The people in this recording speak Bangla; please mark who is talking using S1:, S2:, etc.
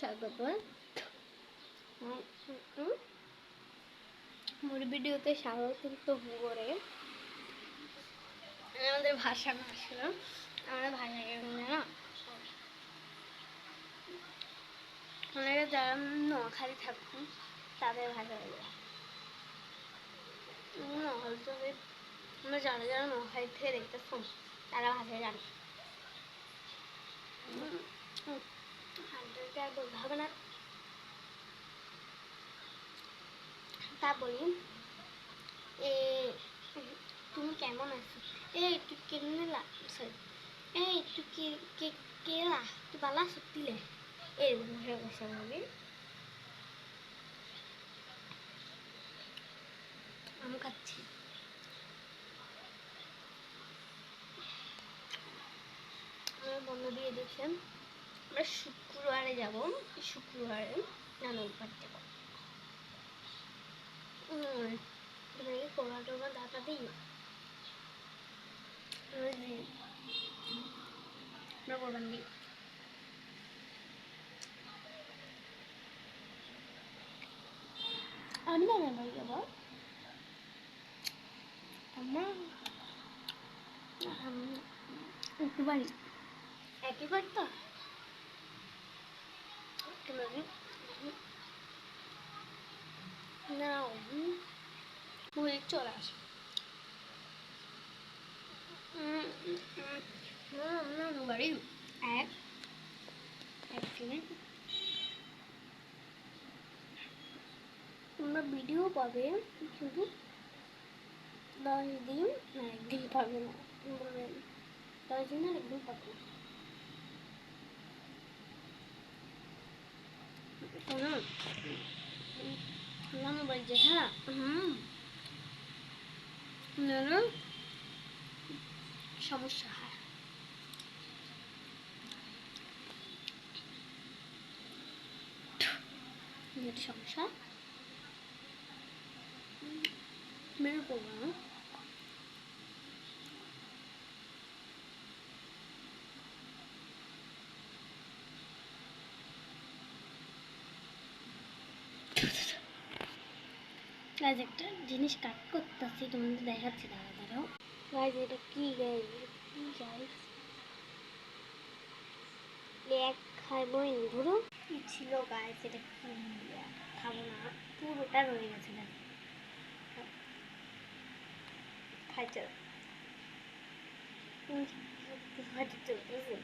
S1: স্বাগত মোর ভিডিওতে স্বাগত করে আমাদের ভাষা না আসলে আমাদের ভাষা কেমন না অনেকে যারা নোয়াখালী থাকুন তাদের ভাষা আমরা যারা যারা নোয়াখালী থেকে দেখতেছি তারা ভাষা জানি হাজারকে আর বলতে হবে না তা বলি তুমি কেমন আছো তুই কেমনে তুই কেলা তুই ভালো আছো তিলে এরকম হয়ে বসে বলি আমি খাচ্ছি আমার বন্ধু দিয়ে দেখছেন আমরা শুক্রবারে যাব শুক্রবারে নানুর বাড়িতে তোমাকে কোলা টোলা দাতা দিই আমরা কোরবান দিই আমি নানুর বাড়ি যাবো আমার একটু বাড়ি একই বাড়ি তো না বলে চলে আসে নানুর বাড়ি একদিনে তোমরা ভিডিও পাবে শুধু 10 দিন না একদিন পাবে না 10 দিন আর একদিন পাবে না নানুর বাড়ি যে হ্যাঁ সমস্যা হয় যেটা সমস্যা মেরে পড়বো না গাইজ একটা জিনিস কাট করতেছি তোমাদের দেখাচ্ছি দাঁড়াও গাইজ এটা কি গাইজ এক খাইবো ধরো কি ছিল গাইজ এটা কি খাবো না পুরোটা রয়ে গেছে খাইতে চলতেছে